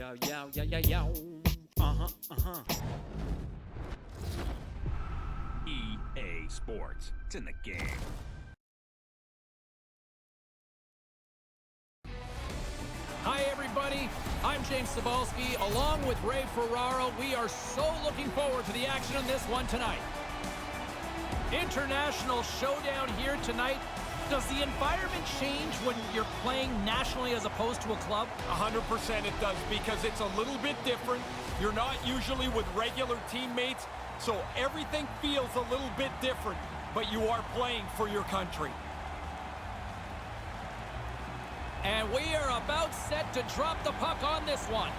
Yow, yow, yow, yow, yow. EA Sports. It's in the game. Hi, everybody. I'm James Cebulski, along with Ray Ferraro. We are so looking forward to the action on this one tonight. International showdown here tonight. Does the environment change when you're playing nationally as opposed to a club? 100% it does, because it's a little bit different. You're not usually with regular teammates, so everything feels a little bit different, but you are playing for your country. And we are about set to drop the puck on this one.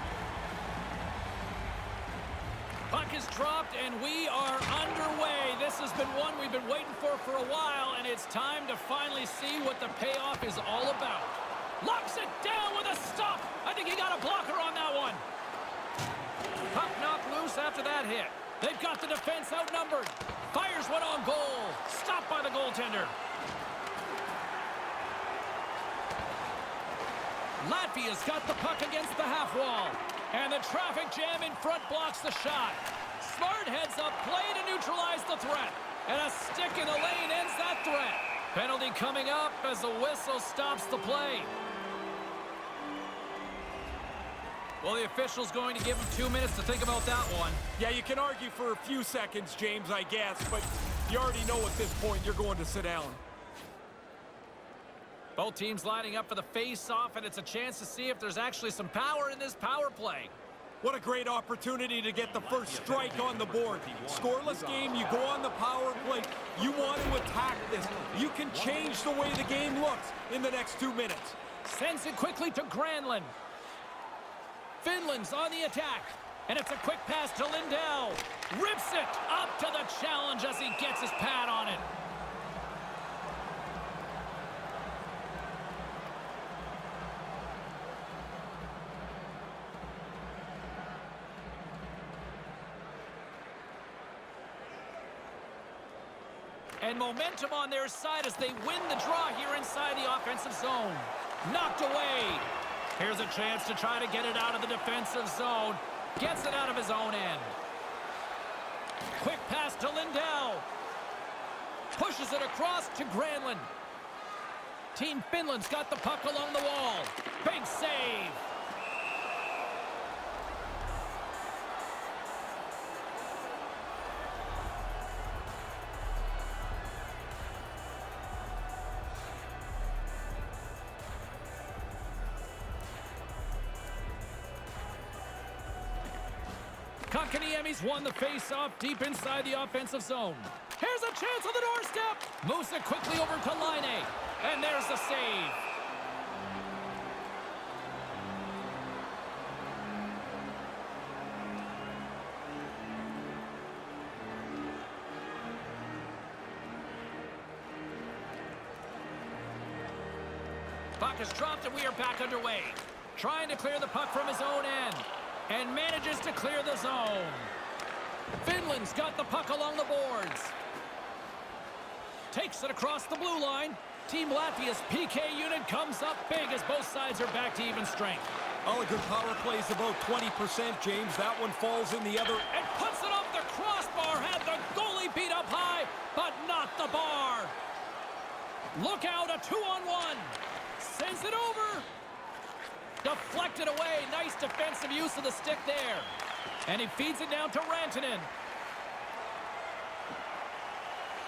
Puck is dropped, and we are underway. This has been one we've been waiting for a while, and it's time to finally see what the payoff is all about. Locks it down with a stop. I think he got a blocker on that one. Puck knocked loose after that hit. They've got the defense outnumbered. Fires one on goal. Stopped by the goaltender. Latvia's got the puck against the half wall. And the traffic jam in front blocks the shot. Smart heads up play to neutralize the threat. And a stick in the lane ends that threat. Penalty coming up as the whistle stops the play. Well, the official's going to give him 2 minutes to think about that one. Yeah, you can argue for a few seconds, James, I guess, but you already know at this point you're going to sit down. Both teams lining up for the face-off, and it's a chance to see if there's actually some power in this power play. What a great opportunity to get the first strike on the board. Scoreless game, you go on the power play. You want to attack this. You can change the way the game looks in the next 2 minutes. Sends it quickly to Granlund. Finland's on the attack. And it's a quick pass to Lindell. Rips it up to the challenge as he gets his pad on it. And momentum on their side as they win the draw here inside the offensive zone. Knocked away. Here's a chance to try to get it out of the defensive zone. Gets it out of his own end. Quick pass to Lindell. Pushes it across to Granlund. Team Finland's got the puck along the wall. Big save. Kotkaniemi's won the face-off deep inside the offensive zone. Here's a chance on the doorstep. Moves it quickly over to Laine. And there's the save. Puck is dropped and we are back underway. Trying to clear the puck from his own end. And manages to clear the zone. Finland's got the puck along the boards. Takes it across the blue line. Team Latvia's PK unit comes up big as both sides are back to even strength. All a good power play is about 20%, James. That one falls in the other. And puts it off the crossbar. Had the goalie beat up high, but not the bar. Look out, a 2-on-1. Sends it over. Deflected away. Nice defensive use of the stick there. And he feeds it down to Rantanen.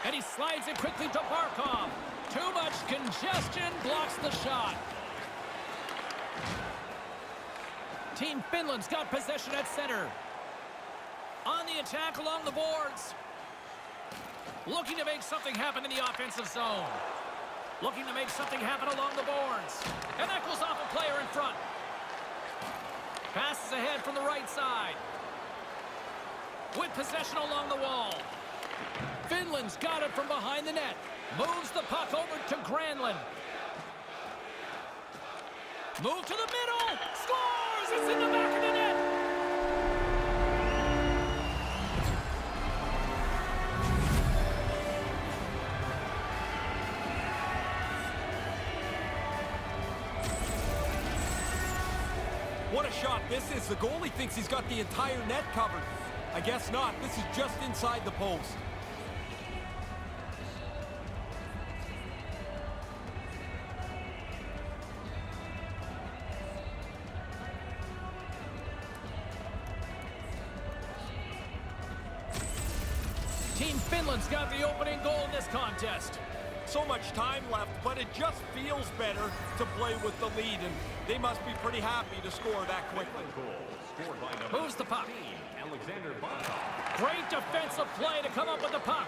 And he slides it quickly to Barkov. Too much congestion. Blocks the shot. Team Finland's got possession at center. On the attack along the boards. Looking to make something happen in the offensive zone. Looking to make something happen along the boards. And that goes off a player in front. Passes ahead from the right side. With possession along the wall. Finland's got it from behind the net. Moves the puck over to Granlund. Move to the middle. Scores! It's in the back of the net. What a shot this is. The goalie thinks he's got the entire net covered. I guess not. This is just inside the post. Team Finland's got the opening goal in this contest. So much time left, but it just feels better to play with the lead, and they must be pretty happy to score that quickly. Moves the puck. Great defensive play to come up with the puck.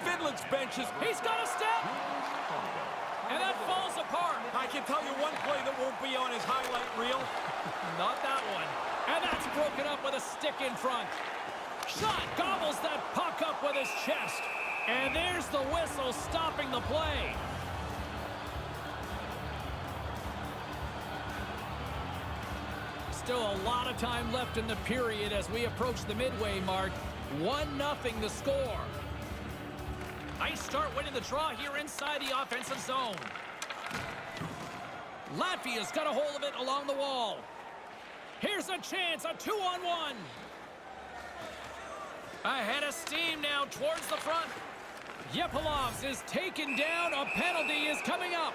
Finland's bench is... He's got a step! And that falls apart. I can tell you one play that won't be on his highlight reel. Not that one. And that's broken up with a stick in front. Shot gobbles that puck up with his chest. And there's the whistle stopping the play. Still a lot of time left in the period as we approach the midway mark. 1-0 the score. Nice start winning the draw here inside the offensive zone. Latvia's got a hold of it along the wall. Here's a chance, a 2-on-1. Ahead of steam now towards the front. Yepilovs is taken down. A penalty is coming up.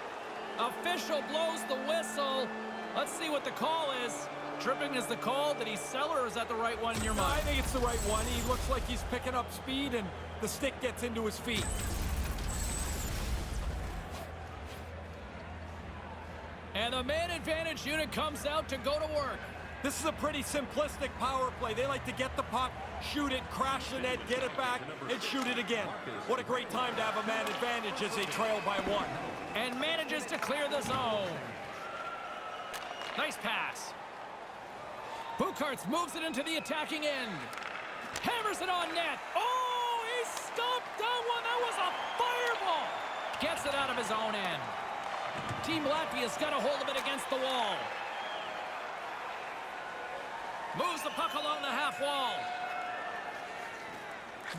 Official blows the whistle. Let's see what the call is. Tripping is the call. Did he sell, or is that the right one in your mind? I think it's the right one. He looks like he's picking up speed, and the stick gets into his feet. And the man advantage unit comes out to go to work. This is a pretty simplistic power play. They like to get the puck, shoot it, crash the net, get it back, and shoot it again. What a great time to have a man advantage as they trail by 1. And manages to clear the zone. Nice pass. Bukarts moves it into the attacking end. Hammers it on net. Oh, he stopped that one. That was a fireball. Gets it out of his own end. Team Latvia's got a hold of it against the wall. Moves the puck along the half wall.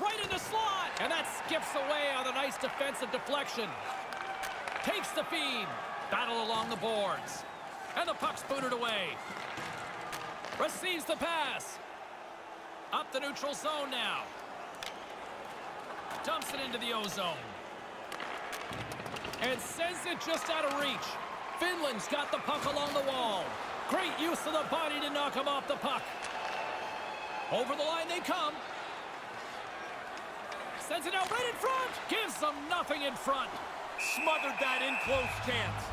Right in the slot. And that skips away on a nice defensive deflection. Takes the feed. Battle along the boards. And the puck's booted away. Receives the pass. Up the neutral zone now. Dumps it into the O-zone. And sends it just out of reach. Finland's got the puck along the wall. Great use of the body to knock him off the puck. Over the line they come. Sends it out right in front. Gives them nothing in front. Smothered that in close chance.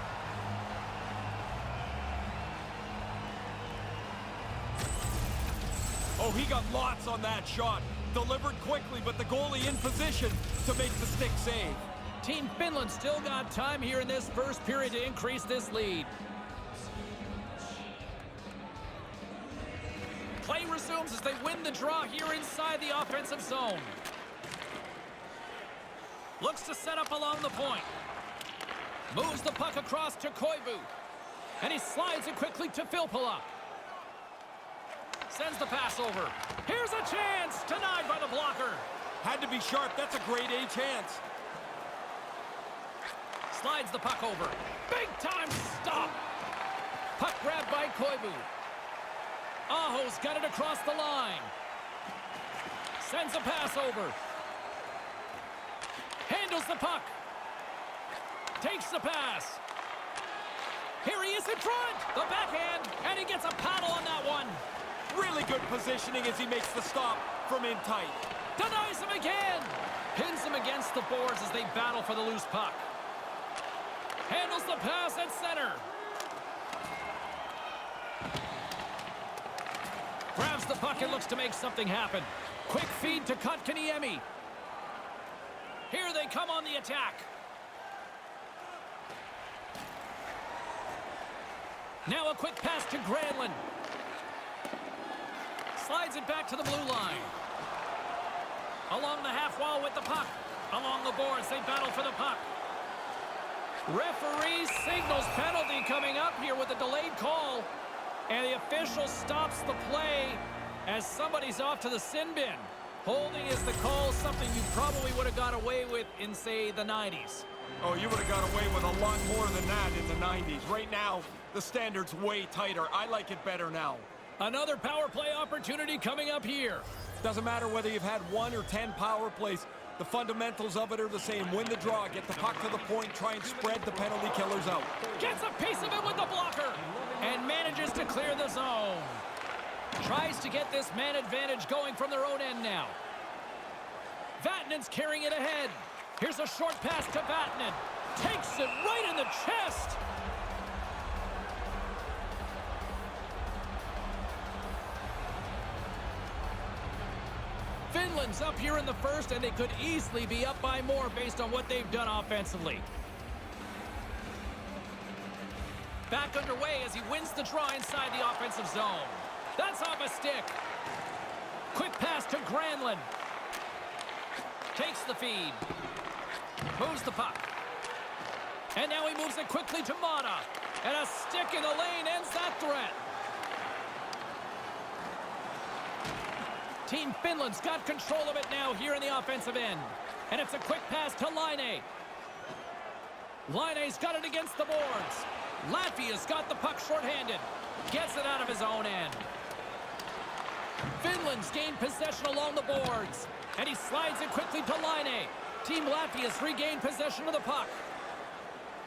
Oh, he got lots on that shot. Delivered quickly, but the goalie in position to make the stick save. Team Finland still got time here in this first period to increase this lead. Play resumes as they win the draw here inside the offensive zone. Looks to set up along the point. Moves the puck across to Koivu. And he slides it quickly to Filppula. Sends the pass over. Here's a chance. Denied by the blocker. Had to be sharp. That's a grade A chance. Slides the puck over. Big time stop. Puck grabbed by Koivu. Aho's got it across the line. Sends a pass over. Handles the puck. Takes the pass. Here he is in front. The backhand. And he gets a paddle on that one. Really good positioning as he makes the stop from in tight. Denies him again. Pins him against the boards as they battle for the loose puck. Handles the pass at center. Grabs the puck and looks to make something happen. Quick feed to Kotkaniemi. Here they come on the attack. Now a quick pass to Granlund. Slides it back to the blue line. Along the half wall with the puck. Along the boards, they battle for the puck. Referee signals penalty coming up here with a delayed call. And the official stops the play as somebody's off to the sin bin. Holding is the call, something you probably would have got away with in, say, the 90s. Oh, you would have got away with a lot more than that in the 90s. Right now, the standard's way tighter. I like it better now. Another power play opportunity coming up here. Doesn't matter whether you've had 1 or 10 power plays. The fundamentals of it are the same. Win the draw, get the puck to the point, try and spread the penalty killers out. Gets a piece of it with the blocker and manages to clear the zone. Tries to get this man advantage going from their own end now. Vatanen's carrying it ahead. Here's a short pass to Vatanen. Takes it right in the chest. Finland's up here in the first, and they could easily be up by more based on what they've done offensively. Back underway as he wins the draw inside the offensive zone. That's off a stick. Quick pass to Granlund. Takes the feed. Moves the puck. And now he moves it quickly to Mata. And a stick in the lane ends that threat. Team Finland's got control of it now here in the offensive end. And it's a quick pass to Laine. Laine's got it against the boards. Latvia's got the puck shorthanded. Gets it out of his own end. Finland's gained possession along the boards. And he slides it quickly to Laine. Team Latvia's regained possession of the puck.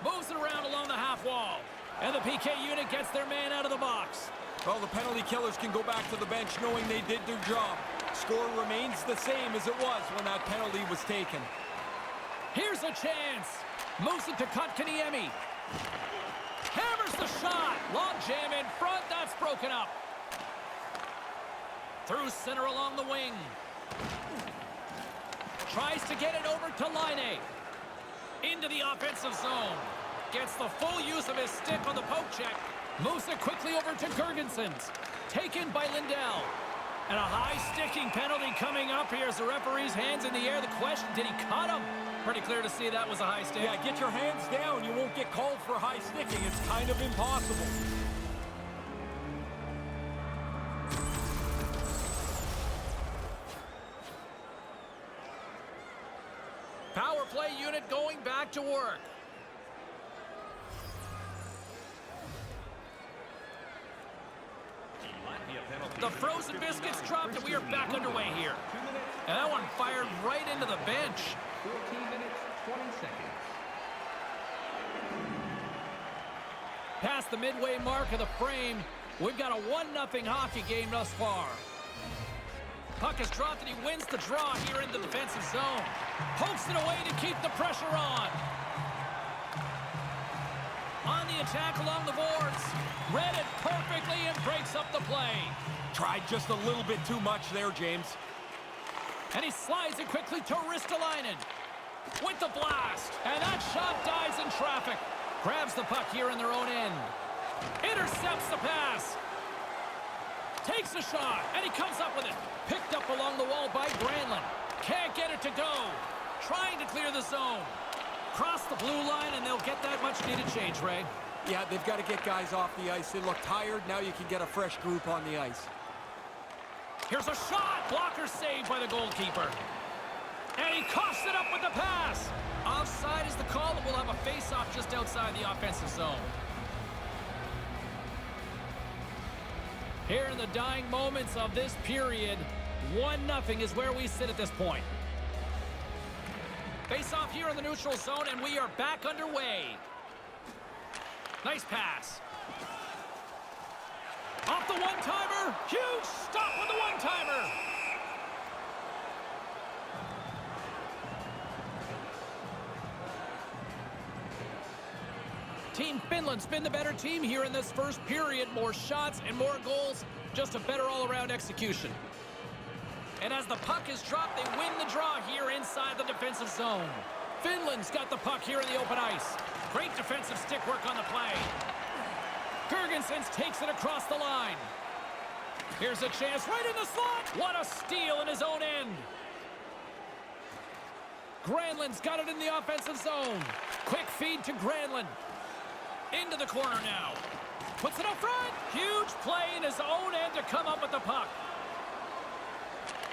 Moves it around along the half wall. And the PK unit gets their man out of the box. Well, the penalty killers can go back to the bench knowing they did their job. Score remains the same as it was when that penalty was taken. Here's a chance. Moves it to Kotkaniemi. Hammers the shot. Long jam in front. That's broken up. Through center along the wing. Tries to get it over to Laine. Into the offensive zone. Gets the full use of his stick on the poke check. Moves it quickly over to Gergensons. Taken by Lindell. And a high-sticking penalty coming up here as the referee's hands in the air. The question, did he cut him? Pretty clear to see that was a high stick. Yeah, get your hands down. You won't get called for high sticking. It's kind of impossible. Power play unit going back to work. The frozen biscuits dropped, and we are back underway here. And that one fired right into the bench. 14 minutes, 20 seconds. Past the midway mark of the frame, we've got a 1-0 hockey game thus far. Puck is dropped, and he wins the draw here in the defensive zone. Pokes it away to keep the pressure on. On the attack along the boards. Read it perfectly and breaks up the play. Tried just a little bit too much there, James. And he slides it quickly to Ristolainen. With the blast. And that shot dives in traffic. Grabs the puck here in their own end. Intercepts the pass. Takes a shot. And he comes up with it. Picked up along the wall by Granlund. Can't get it to go. Trying to clear the zone. Cross the blue line, and they'll get that much needed change, Ray. Yeah, they've got to get guys off the ice. They look tired. Now you can get a fresh group on the ice. Here's a shot. Blocker saved by the goalkeeper. And he coughs it up with the pass. Offside is the call, and we'll have a face-off just outside the offensive zone. Here in the dying moments of this period, 1-0 is where we sit at this point. Face-off here in the neutral zone, and we are back underway. Nice pass. Off the one-timer. Huge stop with the one-timer. Team Finland's been the better team here in this first period. More shots and more goals. Just a better all-around execution. And as the puck is dropped, they win the draw here inside the defensive zone. Finland's got the puck here in the open ice. Great defensive stick work on the play. Gergensons takes it across the line. Here's a chance right in the slot. What a steal in his own end. Granlund's got it in the offensive zone. Quick feed to Granlund. Into the corner now. Puts it up front. Huge play in his own end to come up with the puck.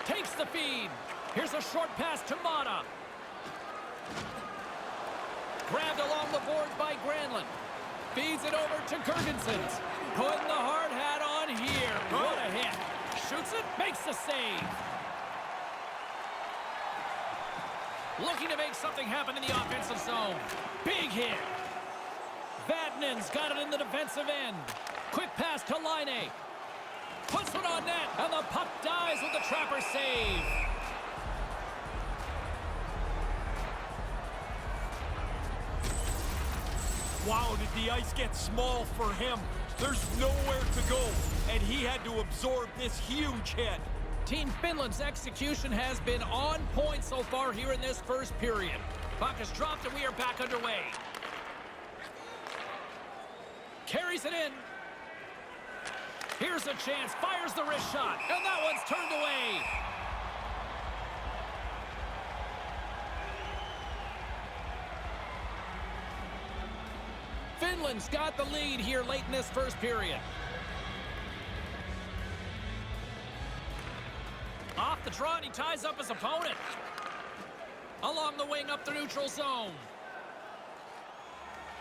Takes the feed. Here's a short pass to Mata. Grabbed along the boards by Granlund. Feeds it over to Gergensons. Putting the hard hat on here. What a hit. Shoots it, makes the save. Looking to make something happen in the offensive zone. Big hit. Vatanen's got it in the defensive end. Quick pass to Laine. Puts one on net, and the puck dies with the trapper save. Wow, did the ice get small for him? There's nowhere to go, and he had to absorb this huge hit. Team Finland's execution has been on point so far here in this first period. Puck is dropped, and we are back underway. Carries it in. Here's a chance, fires the wrist shot, and that one's turned away. Finland's got the lead here late in this first period. Off the draw, and he ties up his opponent. Along the wing up the neutral zone.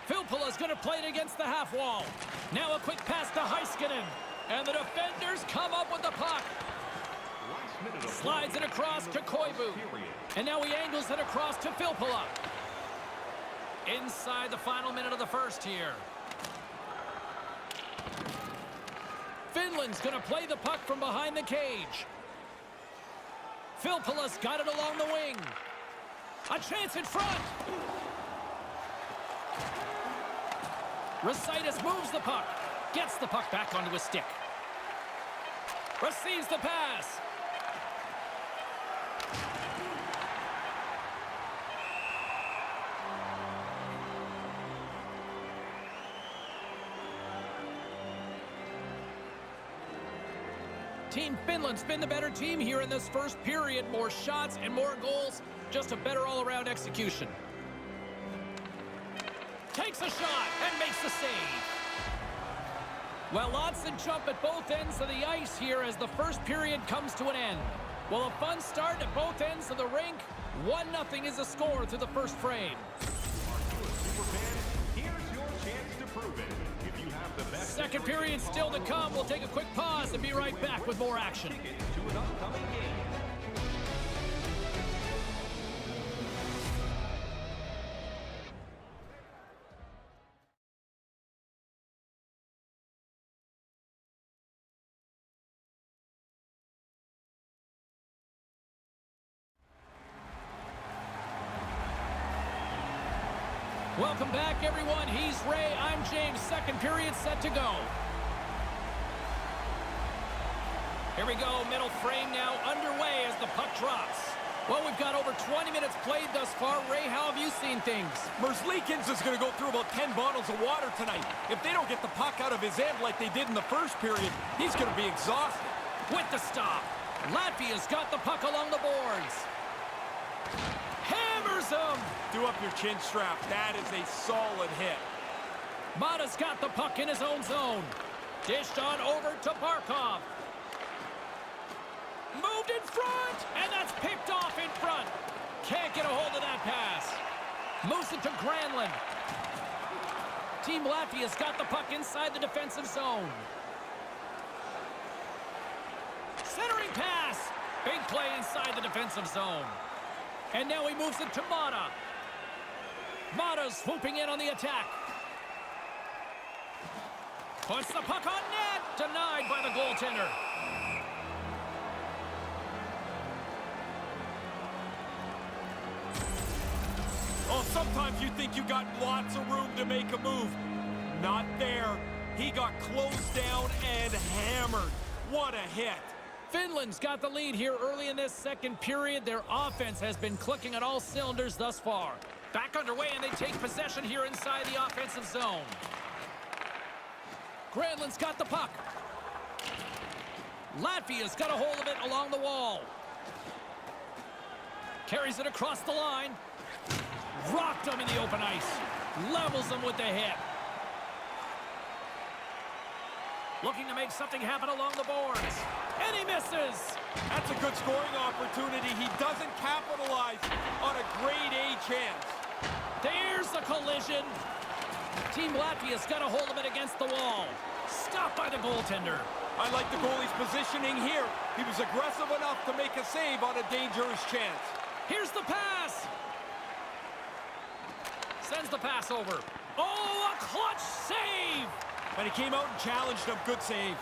Filppula's going to play it against the half wall. Now a quick pass to Heiskanen. And the defenders come up with the puck. Slides it across to Koivu. And now he angles it across to Filppula. Inside the final minute of the first here. Finland's going to play the puck from behind the cage. Filppula's got it along the wing. A chance in front. Recitis moves the puck. Gets the puck back onto his stick. Receives the pass. Team Finland's been the better team here in this first period. More shots and more goals. Just a better all-around execution. Takes a shot and makes the save. Well, lots of jump at both ends of the ice here as the first period comes to an end. Well, a fun start at both ends of the rink. 1-0 is the score through the first frame. Here's your chance to prove it. If you have the best Second period still to come. We'll take a quick pause and be right back with more action. tickets to an upcoming game. Welcome back, everyone. He's Ray. I'm James. Second period set to go. Here we go. Middle frame now underway as the puck drops. Well, we've got over 20 minutes played thus far. Ray, how have you seen things? Merzlikins is going to go through about 10 bottles of water tonight. If they don't get the puck out of his end like they did in the first period, he's going to be exhausted. With the stop. Latvia's got the puck along the boards. Hammers him. Do up your chin strap. That is a solid hit. Mata's got the puck in his own zone. Dished on over to Barkov. Moved in front, and that's picked off in front. Can't get a hold of that pass. Moves it to Granlund. Team Latvia's got the puck inside the defensive zone. Centering pass. Big play inside the defensive zone. And now he moves it to Mata. Mata's swooping in on the attack. Puts the puck on net. Denied by the goaltender. Oh, sometimes you think you got lots of room to make a move. Not there. He got closed down and hammered. What a hit. Finland's got the lead here early in this second period. Their offense has been clicking on all cylinders thus far. Back underway, and they take possession here inside the offensive zone. Granlund's got the puck. Latvia's got a hold of it along the wall. Carries it across the line. Rocked him in the open ice. Levels him with the hit. Looking to make something happen along the boards. And he misses. That's a good scoring opportunity. He doesn't capitalize on a grade A chance. There's the collision. Team Latvia's got a hold of it against the wall. Stopped by the goaltender. I like the goalie's positioning here. He was aggressive enough to make a save on a dangerous chance. Here's the pass. Sends the pass over. Oh, a clutch save. And he came out and challenged him. Good save.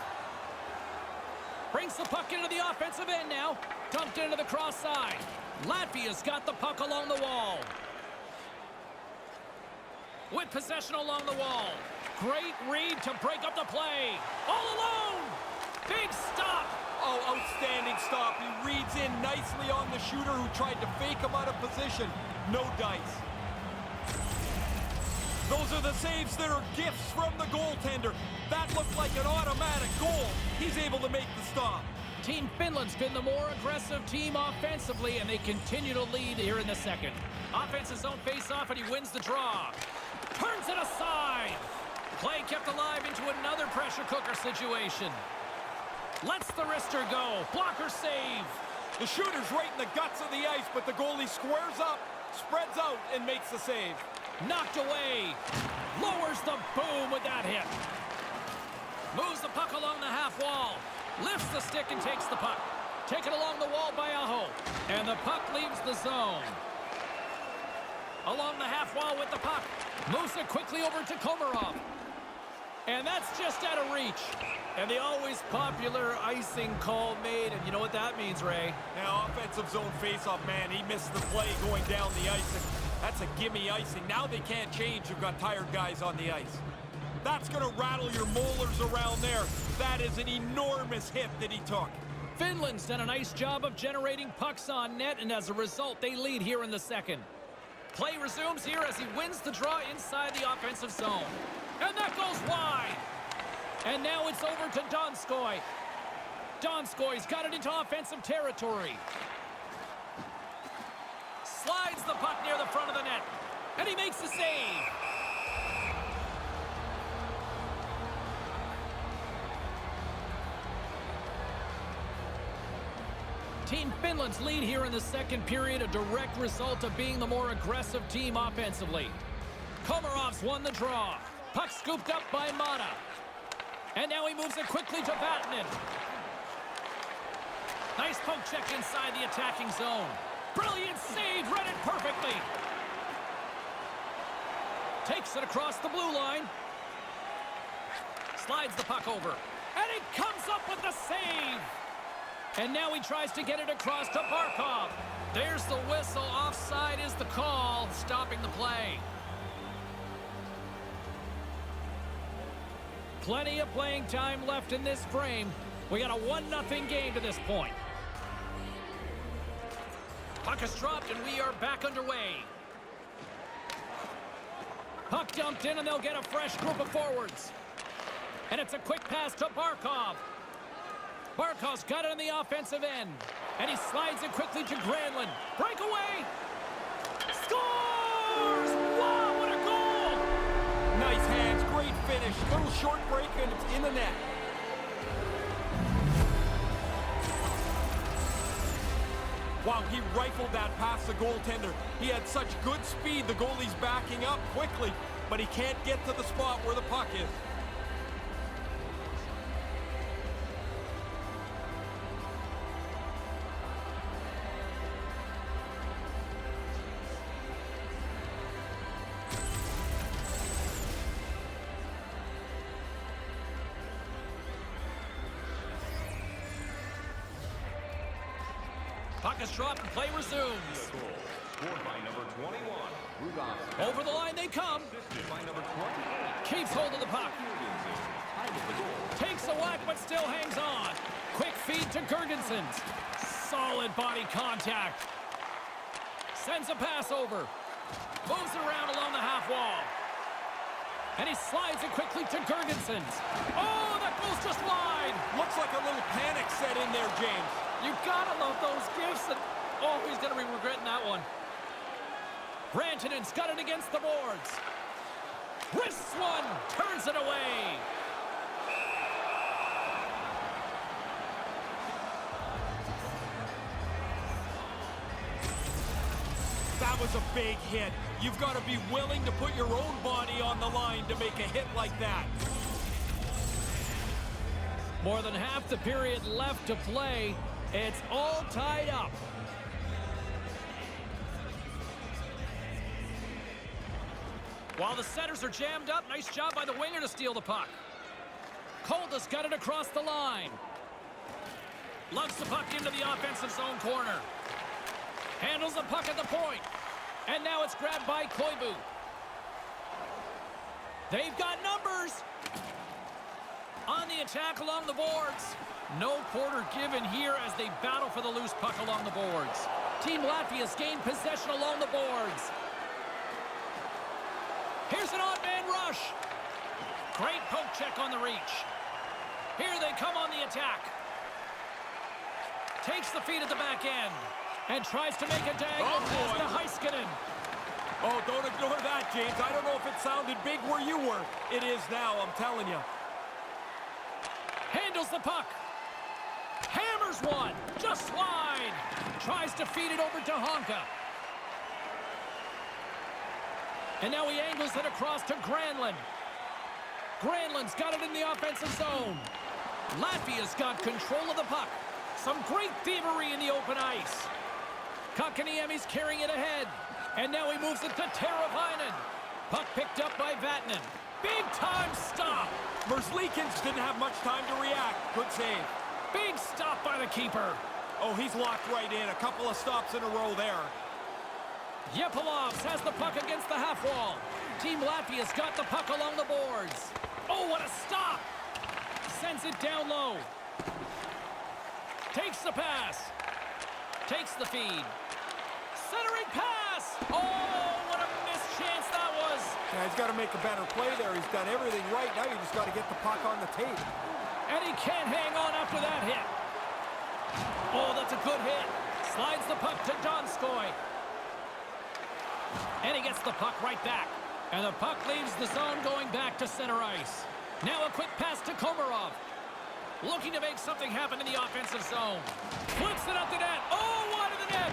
Brings the puck into the offensive end now. Dumped into the cross side. Latvia's got the puck along the wall. With possession along the wall. Great read to break up the play. All alone. Big stop. Oh, outstanding stop. He reads in nicely on the shooter who tried to fake him out of position. No dice. Those are the saves that are gifts from the goaltender. That looked like an automatic goal. He's able to make the stop. Team Finland's been the more aggressive team offensively, and they continue to lead here in the second. Offensive zone face-off, and he wins the draw. Turns it aside. Play kept alive into another pressure cooker situation. Lets the wrister go. Blocker save. The shooter's right in the guts of the ice, but the goalie squares up, spreads out, and makes the save. Knocked away. Lowers the boom with that hit. Moves the puck along the half wall. Lifts the stick and takes the puck. Taken along the wall by Aho. And the puck leaves the zone. Along the half wall with the puck. Moves it quickly over to Komarov. And that's just out of reach. And the always popular icing call made. And you know what that means, Ray? Now, offensive zone faceoff, man. He missed the play going down the ice. And that's a gimme icing. Now they can't change. You've got tired guys on the ice. That's going to rattle your molars around there. That is an enormous hit that he took. Finland's done a nice job of generating pucks on net, and as a result, they lead here in the second. Play resumes here as he wins the draw inside the offensive zone. And that goes wide. And now it's over to Donskoy. Donskoy's got it into offensive territory. Slides the puck near the front of the net. And he makes the save. Team Finland's lead here in the second period, a direct result of being the more aggressive team offensively. Komarov's won the draw. Puck scooped up by Mata. And now he moves it quickly to Vatanen. Nice poke check inside the attacking zone. Brilliant save, read it perfectly. Takes it across the blue line. Slides the puck over. And he comes up with the save. And now he tries to get it across to Barkov. There's the whistle. Offside is the call, stopping the play. Plenty of playing time left in this frame. We got a 1-0 game to this point. Puck is dropped and we are back underway. Puck dumped in and they'll get a fresh group of forwards. And it's a quick pass to Barkov. Barkov's got it on the offensive end. And he slides it quickly to Granlund. Breakaway! Scores! Wow, what a goal! Nice hands, great finish. Little short break and it's in the net. Wow, he rifled that past the goaltender. He had such good speed, the goalie's backing up quickly, but he can't get to the spot where the puck is. Puck is dropped and play resumes. Scored by number 21. Over the line they come. Assisted by number 28. Keeps hold of the puck. Takes a whack but still hangs on. Quick feed to Gergensons. Solid body contact. Sends a pass over. Moves it around along the half wall. And he slides it quickly to Gergensons. Oh, that goes just wide. Looks like a little panic set in there, James. You gotta love those gifts. And oh, he's gonna be regretting that one. Rantanen's got it against the boards. Wrists one, turns it away. That was a big hit. You've got to be willing to put your own body on the line to make a hit like that. More than half the period left to play. It's all tied up. While the setters are jammed up, nice job by the winger to steal the puck. Kolda's got it across the line. Lugs the puck into the offensive zone corner. Handles the puck at the point. And now it's grabbed by Koivu. They've got numbers. On the attack along the boards. No quarter given here as they battle for the loose puck along the boards. Team Latvia's gained possession along the boards. Here's an odd man rush. Great poke check on the reach. Here they come on the attack. Takes the feed at the back end. And tries to make a diagonal pass to Heiskanen. Oh, don't ignore that, James. I don't know if it sounded big where you were. It is now, I'm telling you. Handles the puck. Hammers one. Just wide. Tries to feed it over to Honka. And now he angles it across to Granlund. Granlund's got it in the offensive zone. Latvia's got control of the puck. Some great thievery in the open ice. Kotkaniemi's carrying it ahead. And now he moves it to Teravainen. Puck picked up by Vatanen. Big time stop. Merzlikins didn't have much time to react. Good save. Big stop by the keeper. Oh, he's locked right in. A couple of stops in a row there. Yepilovs has the puck against the half wall. Team Latvia's got the puck along the boards. Oh, what a stop. Sends it down low. Takes the pass. Takes the feed. Centering pass. Oh, what a missed chance that was. Yeah, he's got to make a better play there. He's done everything right. Now you just got to get the puck on the tape. And he can't hang on after that hit. Oh, that's a good hit. Slides the puck to Donskoy. And he gets the puck right back. And the puck leaves the zone going back to center ice. Now a quick pass to Komarov. Looking to make something happen in the offensive zone. Flips it up the net. Oh, wide of the net.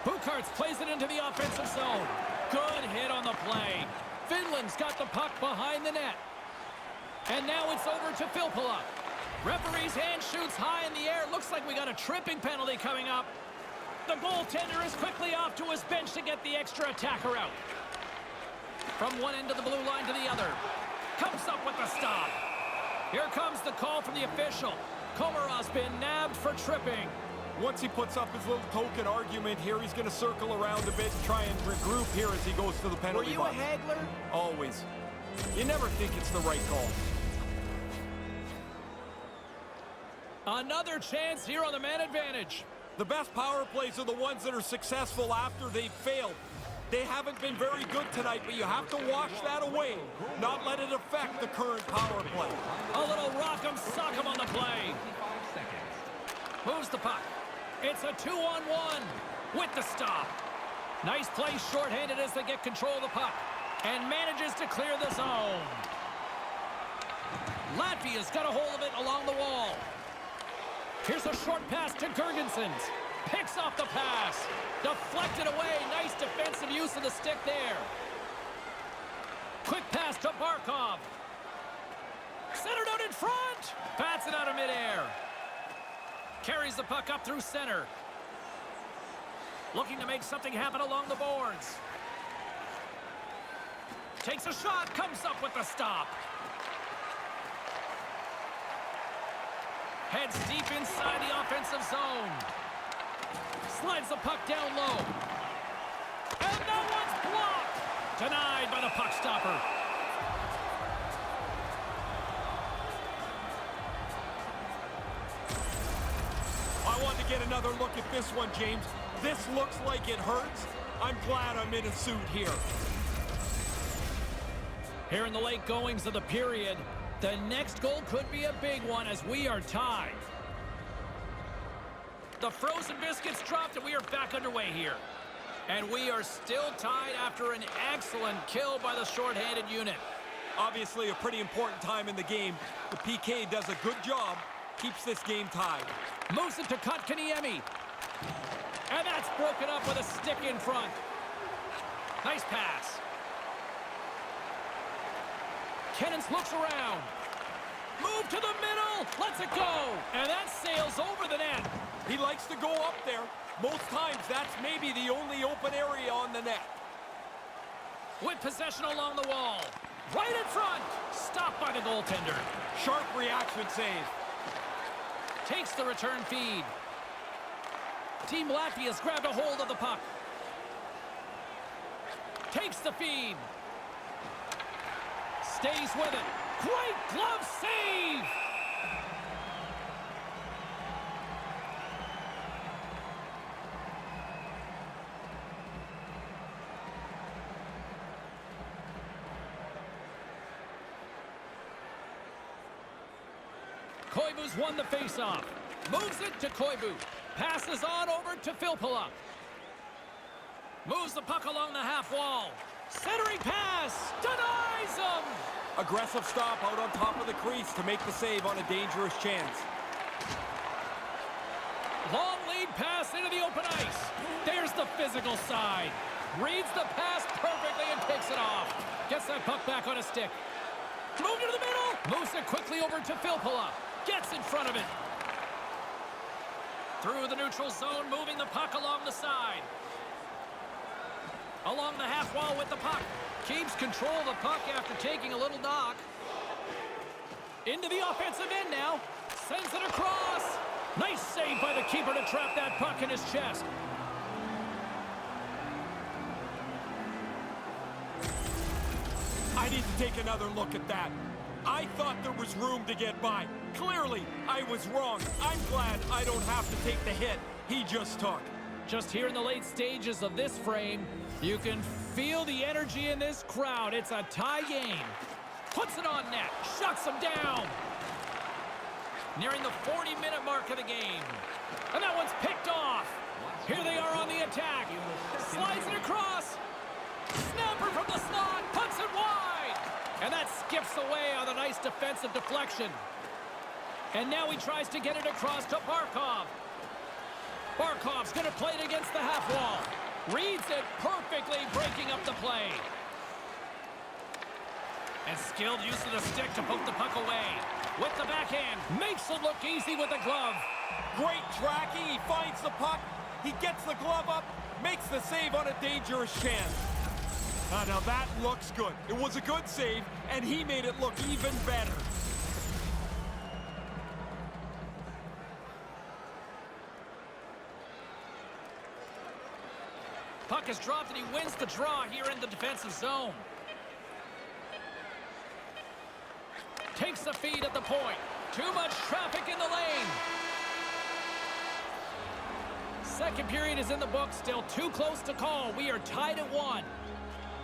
Bukarts plays it into the offensive zone. Good hit on the play. Finland's got the puck behind the net. And now it's over to Filppula. Referee's hand shoots high in the air. Looks like we got a tripping penalty coming up. The goaltender is quickly off to his bench to get the extra attacker out. From one end of the blue line to the other. Comes up with the stop. Here comes the call from the official. Komarov's been nabbed for tripping. Once he puts up his little token argument here, he's going to circle around a bit and try and regroup here as he goes to the penalty box. Were you a haggler? Always. You never think it's the right call. Another chance here on the man advantage. The best power plays are the ones that are successful after they've failed. They haven't been very good tonight, but you have to wash that away, not let it affect the current power play. A little rock'em sock'em on the play. Moves the puck. It's a 2-on-1 with the stop. Nice play shorthanded as they get control of the puck and manages to clear the zone. Latvia's got a hold of it along the wall. Here's a short pass to Girgensons. Picks off the pass. Deflected away. Nice defensive use of the stick there. Quick pass to Barkov. Centered out in front. Bats it out of midair. Carries the puck up through center. Looking to make something happen along the boards. Takes a shot. Comes up with the stop. Heads deep inside the offensive zone. Slides the puck down low. And that one's blocked. Denied by the puck stopper. I want to get another look at this one, James. This looks like it hurts. I'm glad I'm in a suit here. Here in the late goings of the period, the next goal could be a big one as we are tied. The frozen biscuits dropped and we are back underway here. And we are still tied after an excellent kill by the shorthanded unit. Obviously a pretty important time in the game. The PK does a good job, keeps this game tied. Moves it to Kotkaniemi. And that's broken up with a stick in front. Nice pass. Kennens looks around. Move to the middle. Lets it go. And that sails over the net. He likes to go up there. Most times, that's maybe the only open area on the net. With possession along the wall. Right in front. Stopped by the goaltender. Sharp reaction save. Takes the return feed. Team Latvia's grabbed a hold of the puck. Takes the feed. Stays with it. Great glove save! Koivu's won the faceoff. Moves it to Koivu. Passes on over to Filppula. Moves the puck along the half wall. Centering pass. Denies him. Aggressive stop out on top of the crease to make the save on a dangerous chance. Long lead pass into the open ice. There's the physical side. Reads the pass perfectly and takes it off. Gets that puck back on a stick. Move to the middle. Moves it quickly over to Filppula. Gets in front of it. Through the neutral zone, moving the puck along the side. Along the half wall with the puck. Keeps control of the puck after taking a little knock. Into the offensive end now. Sends it across. Nice save by the keeper to trap that puck in his chest. I need to take another look at that. I thought there was room to get by. Clearly, I was wrong. I'm glad I don't have to take the hit he just took. Just here in the late stages of this frame, you can feel the energy in this crowd. It's a tie game. Puts it on net. Shuts them down. Nearing the 40-minute mark of the game. And that one's picked off. Here they are on the attack. Slides it across. Snapper from the slot. Puts it wide. And that skips away on a nice defensive deflection. And now he tries to get it across to Barkov. Barkov's going to play it against the half wall. Reads it perfectly, breaking up the play. And skilled use of the stick to poke the puck away. With the backhand, makes it look easy with the glove. Great tracking, he finds the puck, he gets the glove up, makes the save on a dangerous chance. Now that looks good. It was a good save, and he made it look even better. Puck is dropped and he wins the draw here in the defensive zone. Takes the feed at the point. Too much traffic in the lane. Second period is in the book. Still too close to call. We are tied at 1.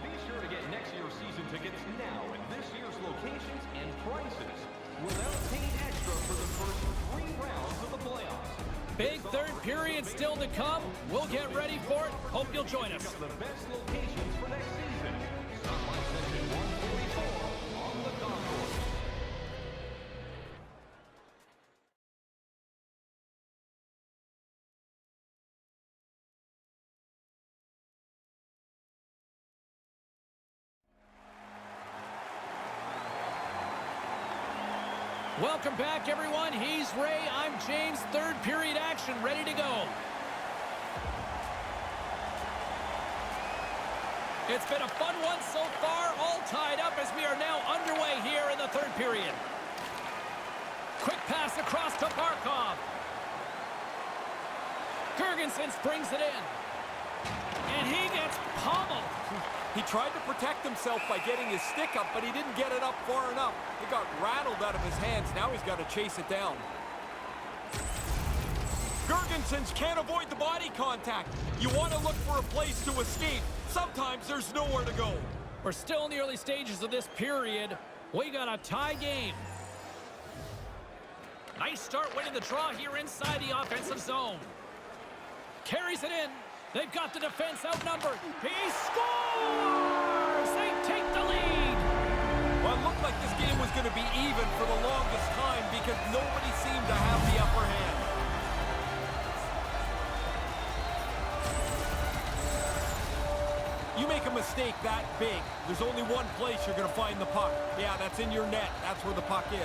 Be sure to get next year's season tickets now at this year's locations and prices. Without paying extra for the first 3 rounds of the playoffs. Big third period still to come. We'll get ready for it. Hope you'll join us. The best locations for next season. Stop by section 144 on the concourse. Welcome back, everyone. He's Ray. I'm James. Third period action ready to go. It's been a fun one so far, all tied up as we are now underway here in the third period. Quick pass across to Barkov. Girgensons brings it in. And he gets pummeled. He tried to protect himself by getting his stick up, but he didn't get it up far enough. It got rattled out of his hands. Now he's got to chase it down. Girgensons can't avoid the body contact. You want to look for a place to escape. Sometimes there's nowhere to go. We're still in the early stages of this period. We got a tie game. Nice start winning the draw here inside the offensive zone. Carries it in. They've got the defense outnumbered. He scores! They take the lead. Well, it looked like this game was going to be even for the longest time because nobody seemed to have the upper hand. You make a mistake that big, there's only one place you're going to find the puck. Yeah, that's in your net. That's where the puck is.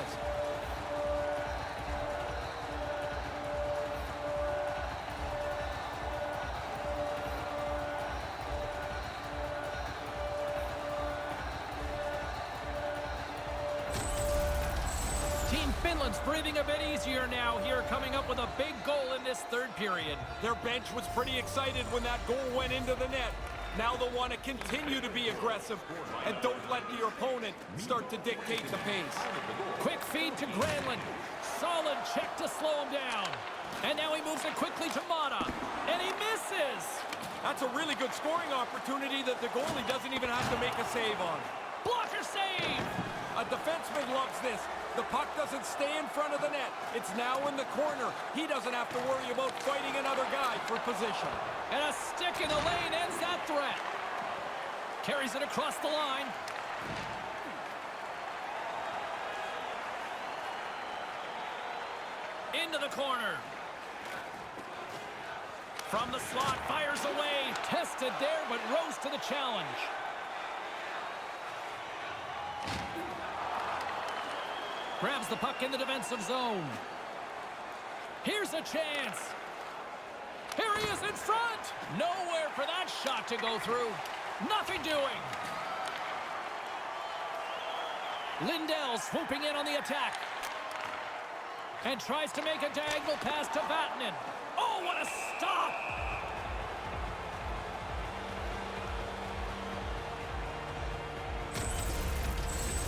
Team Finland's breathing a bit easier now here, coming up with a big goal in this third period. Their bench was pretty excited when that goal went into the net. Now they'll want to continue to be aggressive and don't let your opponent start to dictate the pace. Quick feed to Granlund. Solid check to slow him down. And now he moves it quickly to Mata. And he misses. That's a really good scoring opportunity that the goalie doesn't even have to make a save on. Blocker save. A defenseman loves this. The puck doesn't stay in front of the net. It's now in the corner. He doesn't have to worry about fighting another guy for position. And a stick in the lane ends that threat. Carries it across the line. Into the corner. From the slot, fires away. Tested there, but rose to the challenge. Grabs the puck in the defensive zone. Here's a chance. Here he is in front. Nowhere for that shot to go through. Nothing doing. Lindell swooping in on the attack. And tries to make a diagonal pass to Vatanen. Oh, what a stop!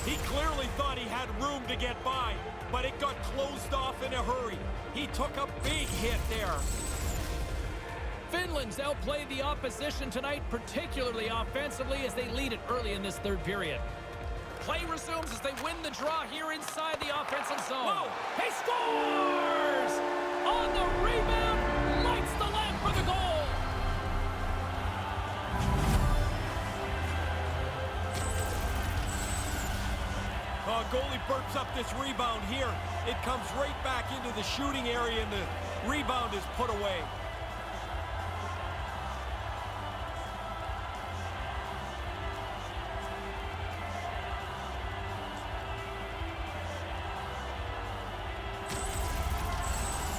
He clearly thought he had room to get by, but it got closed off in a hurry. He took a big hit there. Finland's outplayed the opposition tonight, particularly offensively, as they lead it early in this third period. Play resumes as they win the draw here inside the offensive zone. Whoa! He scores! On the rebound, lights the lamp for the goal! Goalie burps up this rebound here. It comes right back into the shooting area, and the rebound is put away.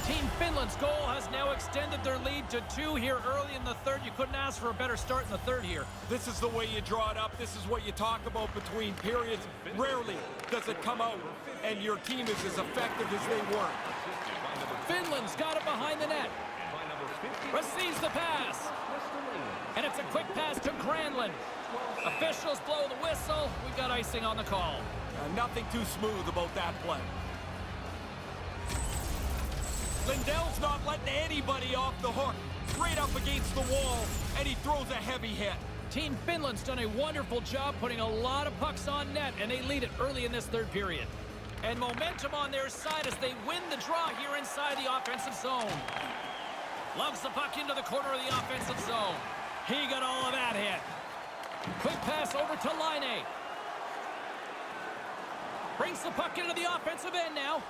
Team Finland's goal has now extended their lead to 2 here early in the third. You couldn't ask for a better start in the third here. This is the way you draw it up. This is what you talk about between periods. Rarely does it come out, and your team is as effective as they were. Finland's got it behind the net. Receives the pass. And it's a quick pass to Granlund. Officials blow the whistle. We've got icing on the call. Nothing too smooth about that play. Lindell's not letting anybody off the hook. Straight up against the wall, and he throws a heavy hit. Team Finland's done a wonderful job putting a lot of pucks on net, and they lead it early in this third period. And momentum on their side as they win the draw here inside the offensive zone. Loves the puck into the corner of the offensive zone. He got all of that hit. Quick pass over to Laine. Brings the puck into the offensive end now.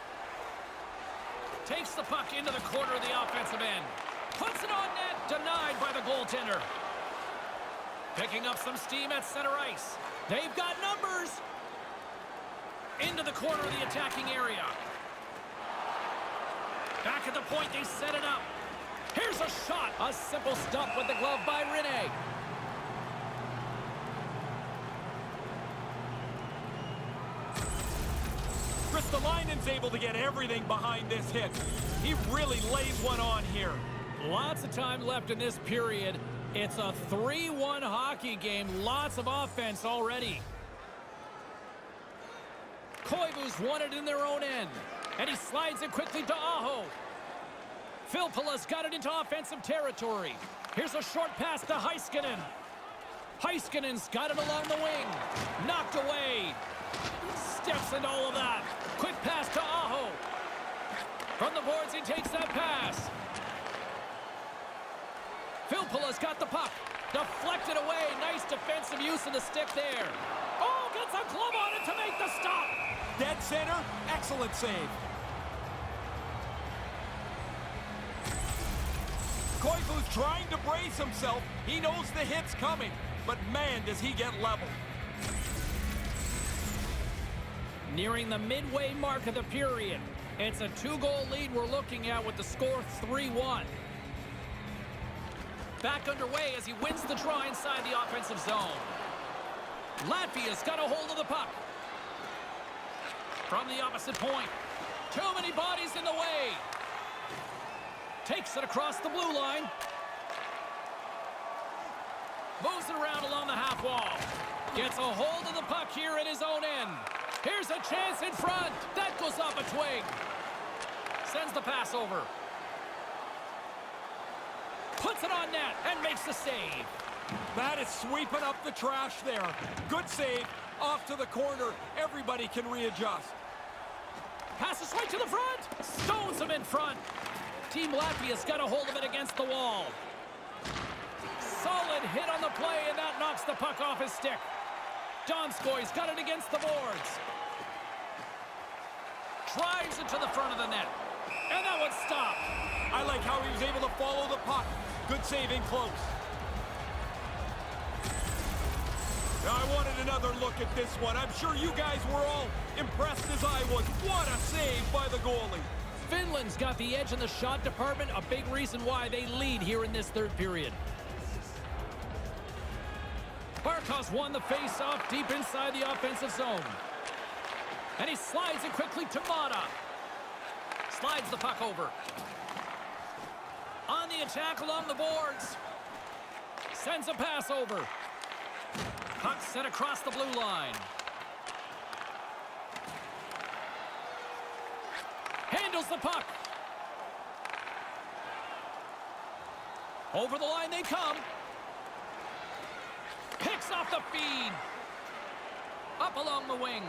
Takes the puck into the corner of the offensive end. Puts it on net, denied by the goaltender. Picking up some steam at center ice. They've got numbers. Into the corner of the attacking area. Back at the point, they set it up. Here's a shot. A simple stop with the glove by Rene. Gritibaunz able to get everything behind this hit. He really lays one on here. Lots of time left in this period. It's a 3-1 hockey game. Lots of offense already. Koivu's won it in their own end. And he slides it quickly to Aho. Filppula's got it into offensive territory. Here's a short pass to Heiskanen. Heiskanen's got it along the wing. Knocked away. Steps into all of that. Quick pass to Aho. From the boards, he takes that pass. Filppula's got the puck. Deflected away. Nice defensive use of the stick there. Oh, gets a glove on it to make the stop. Dead center. Excellent save. Koivu's trying to brace himself. He knows the hit's coming. but man, does he get leveled. Nearing the midway mark of the period. It's a 2-goal lead we're looking at with the score 3-1. Back underway as he wins the draw inside the offensive zone. Latvia's got a hold of the puck. From the opposite point. Too many bodies in the way. Takes it across the blue line. Moves it around along the half wall. Gets a hold of the puck here at his own end. Here's a chance in front. That goes off a twig. Sends the pass over. Puts it on net and makes the save. That is sweeping up the trash there. Good save. Off to the corner. Everybody can readjust. Passes right to the front. Stones him in front. Team Latvia's got a hold of it against the wall. Solid hit on the play, and that knocks the puck off his stick. Donskoy's got it against the boards. Drives it to the front of the net. And that one's stopped. I like how he was able to follow the puck. Good save in close. Now, I wanted another look at this one. I'm sure you guys were all impressed as I was. What a save by the goalie. Finland's got the edge in the shot department, a big reason why they lead here in this third period. Barkov's won the face-off deep inside the offensive zone. And he slides it quickly to Mata. Slides the puck over. On the attack along the boards. Sends a pass over. Puck sent across the blue line. Handles the puck. Over the line they come. Picks off the feed. Up along the wing.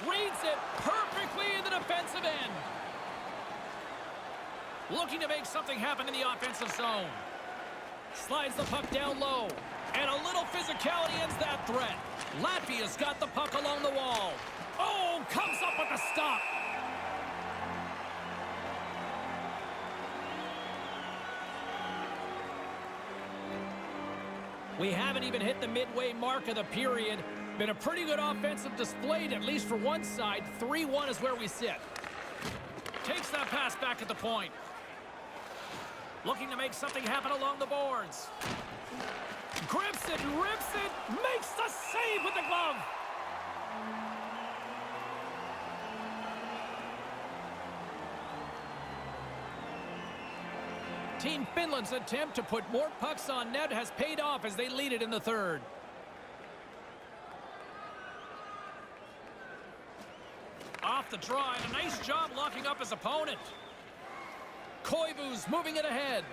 Reads it perfectly in the defensive end. Looking to make something happen in the offensive zone. Slides the puck down low. And a little physicality ends that threat. Latvia's got the puck along the wall. Oh, comes up with the stop. We haven't even hit the midway mark of the period. Been a pretty good offensive display, at least for one side. 3-1 is where we sit. Takes that pass back at the point. Looking to make something happen along the boards. Grips it, rips it, makes the save with the glove. Team Finland's attempt to put more pucks on net has paid off as they lead it in the third. Off the draw, and a nice job locking up his opponent. Koivu's moving it ahead.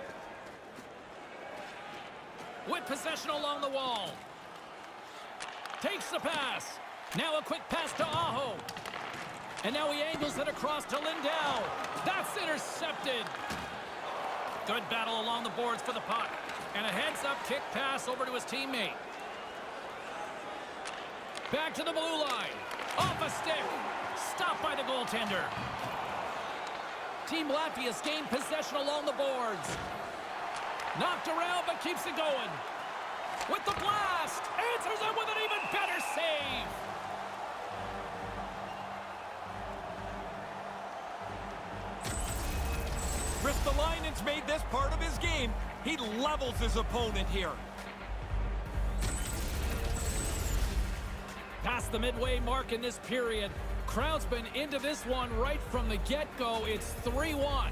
With possession along the wall. Takes the pass. Now a quick pass to Aho. And now he angles it across to Lindell. That's intercepted. Good battle along the boards for the puck. And a heads-up kick pass over to his teammate. Back to the blue line. Off a stick. Stopped by the goaltender. Team Latvia's gained possession along the boards. Knocked around, but keeps it going. With the blast. Answers it with an even better save. Ristolainen's made this part of his game. He levels his opponent here. Past the midway mark in this period. Crowd's been into this one right from the get-go. It's 3-1.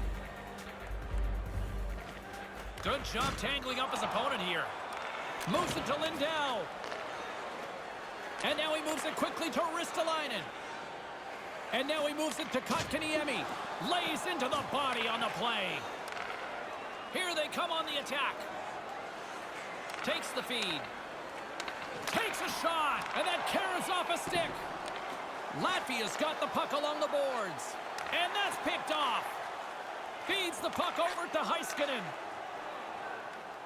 Good job tangling up his opponent here. Moves it to Lindell. And now he moves it quickly to Ristolainen. And now he moves it to Kotkaniemi. Lays into the body on the play. Here they come on the attack. Takes the feed. Takes a shot. And that carries off a stick. Latvia's got the puck along the boards. And that's picked off. Feeds the puck over to Heiskanen.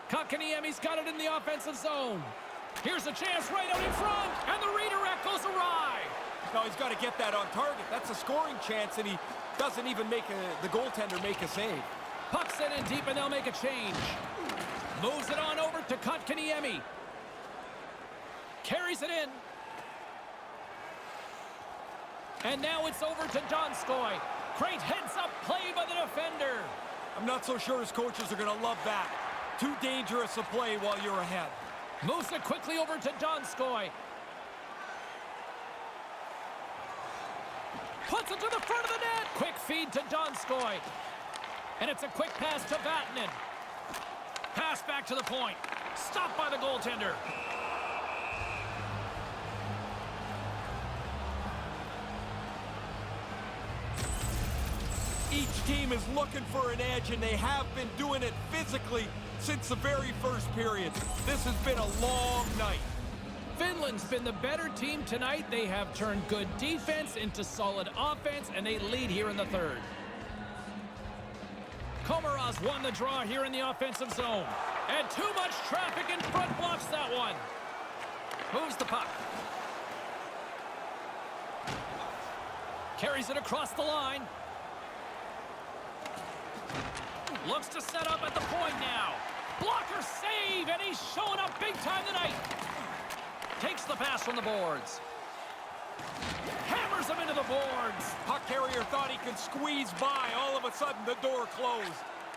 Kotkaniemi's got it in the offensive zone. Here's a chance right out in front. And the redirect goes awry. No, he's got to get that on target. That's a scoring chance, and he doesn't even make the goaltender make a save. Puck sent in deep, and they'll make a change. Moves it on over To Kotkaniemi. Carries it in. And now it's over to Donskoy. Great heads-up play by the defender. I'm not so sure his coaches are going to love that. Too dangerous a play while you're ahead. Moves it quickly over to Donskoy. Puts it to the front of the net. Quick feed to Donskoy. And it's a quick pass to Vatanen. Pass back to the point. Stopped by the goaltender. Each team is looking for an edge, and they have been doing it physically since the very first period. This has been a long night. Finland's been the better team tonight. They have turned good defense into solid offense, and they lead here in the third. Komaros won the draw here in the offensive zone. And too much traffic in front blocks that one. Moves the puck. Carries it across the line. Looks to set up at the point now. Blocker save, and he's showing up big time tonight. Takes the pass from the boards. Hammers him into the boards. Puck carrier thought he could squeeze by. All of a sudden, the door closed.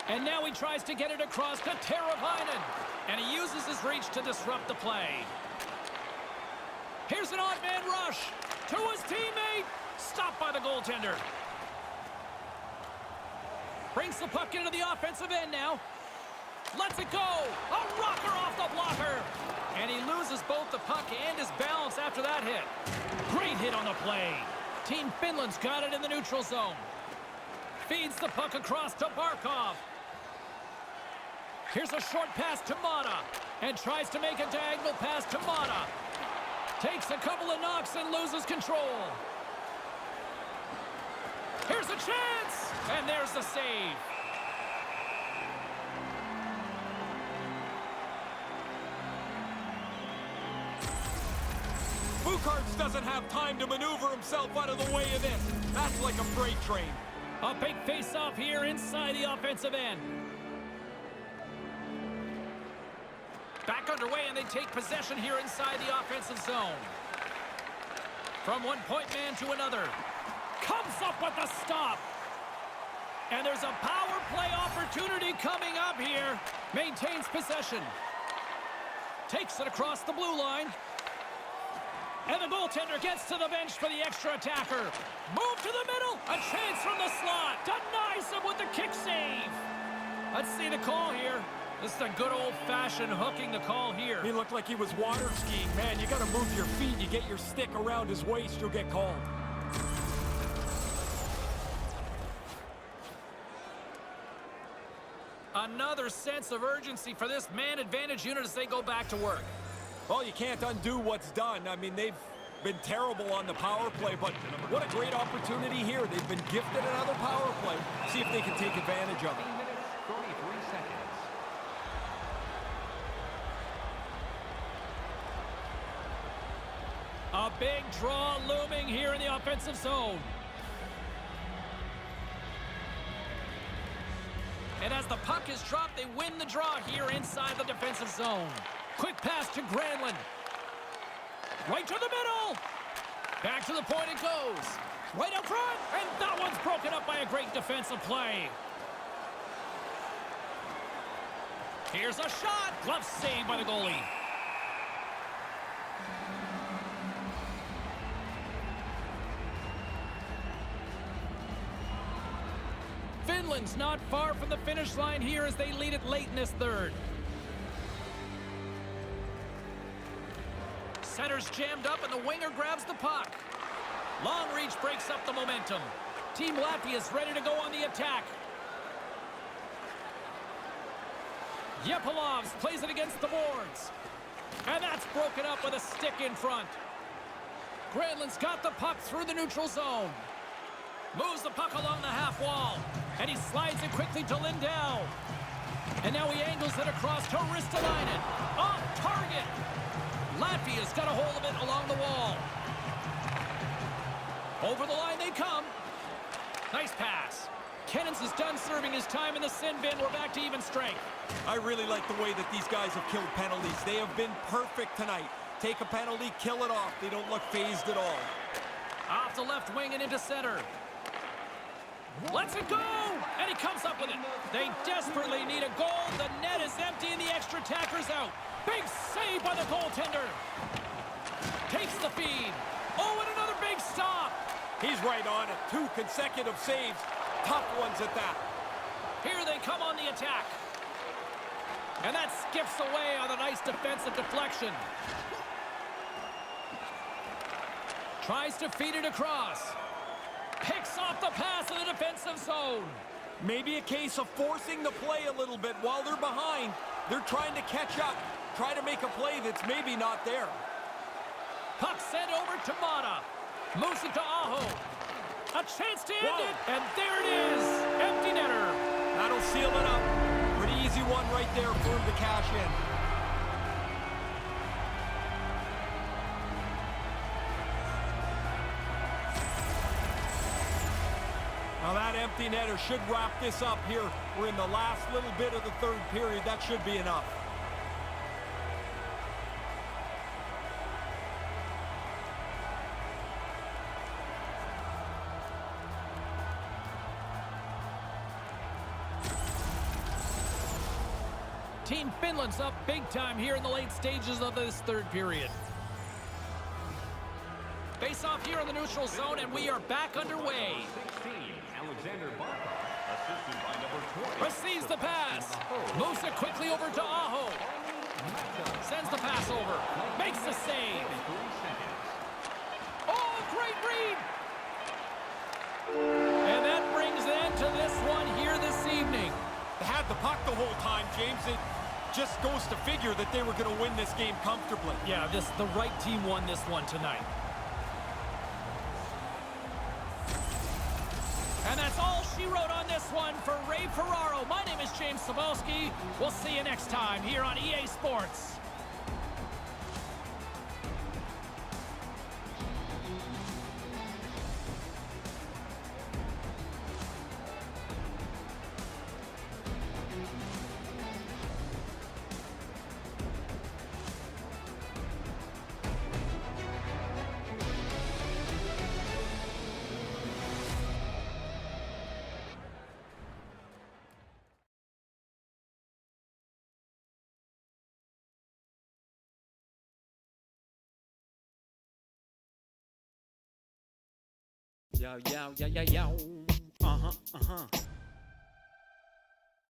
And now he tries to get it across to Teravainen. And he uses his reach to disrupt the play. Here's an odd man rush to his teammate. Stopped by the goaltender. Brings the puck into the offensive end now. Lets it go. A rocker off the blocker. And he loses both the puck and his balance after that hit. Great hit on the play. Team Finland's got it in the neutral zone. Feeds the puck across to Barkov. Here's a short pass to Mata. And tries to make a diagonal pass to Mata. Takes a couple of knocks and loses control. Here's a chance. And there's the save. Bukarts doesn't have time to maneuver himself out of the way of this. That's like a freight train. A big face-off here inside the offensive end. Back underway, and they take possession here inside the offensive zone. From one point man to another. Comes up with the stop. And there's a power play opportunity coming up here. Maintains possession. Takes it across the blue line. And the goaltender gets to the bench for the extra attacker. Move to the middle. A chance from the slot. Denies him with the kick save. Let's see the call here. This is a good old-fashioned hooking the call here. He looked like he was water skiing. Man, you got to move your feet. You get your stick around his waist, you'll get called. Another sense of urgency for this man advantage unit as they go back to work. Well, you can't undo what's done. I mean, they've been terrible on the power play, but what a great opportunity here. They've been gifted another power play. See if they can take advantage of it. 33 seconds. A big draw looming here in the offensive zone. And as the puck is dropped, they win the draw here inside the defensive zone. Quick pass to Granlund. Right to the middle. Back to the point it goes. Right up front. And that one's broken up by a great defensive play. Here's a shot. Glove saved by the goalie. Finland's not far from the finish line here as they lead it late in this third. Center's jammed up and the winger grabs the puck. Long reach breaks up the momentum. Team Latvia is ready to go on the attack. Yepilovs plays it against the boards. And that's broken up with a stick in front. Granlund's got the puck through the neutral zone. Moves the puck along the half wall. And he slides it quickly to Lindell. And now he angles it across to Ristolainen. Off target. Latvia's got a hold of it along the wall. Over the line they come. Nice pass. Kennens is done serving his time in the sin bin. We're back to even strength. I really like the way that these guys have killed penalties. They have been perfect tonight. Take a penalty, kill it off. They don't look phased at all. Off the left wing and into center. Lets it go! And he comes up with it. They desperately need a goal. The net is empty and the extra attacker's out. Big save by the goaltender. Takes the feed. Oh, and another big stop. He's right on it. 2 consecutive saves. Tough ones at that. Here they come on the attack. And that skips away on a nice defensive deflection. Tries to feed it across. Picks off the pass in the defensive zone. Maybe a case of forcing the play a little bit while they're behind. They're trying to catch up. Try to make a play that's maybe not there. Puck sent over to Mata. Moves it to Aho. A chance to end it. And there it is. Empty netter. That'll seal it up. Pretty easy one right there for him to cash in. Now that empty netter should wrap this up here. We're in the last little bit of the third period. That should be enough. Team Finland's up big time here in the late stages of this third period. Face off here in the neutral zone, and we are back underway. 16, Alexander Barkov, assisted by number 20. Receives the pass. Moves it quickly over to Aho. Sends the pass over. Makes the save. Oh, great read. And that brings an end to this one here this evening. They had the puck the whole time, James. It just goes to figure that they were going to win this game comfortably. Yeah, the right team won this one tonight. And that's all she wrote on this one for Ray Ferraro. My name is James Cebulski. We'll see you next time here on EA Sports. Yo, yo, yo, yo, yo. Uh-huh, uh-huh.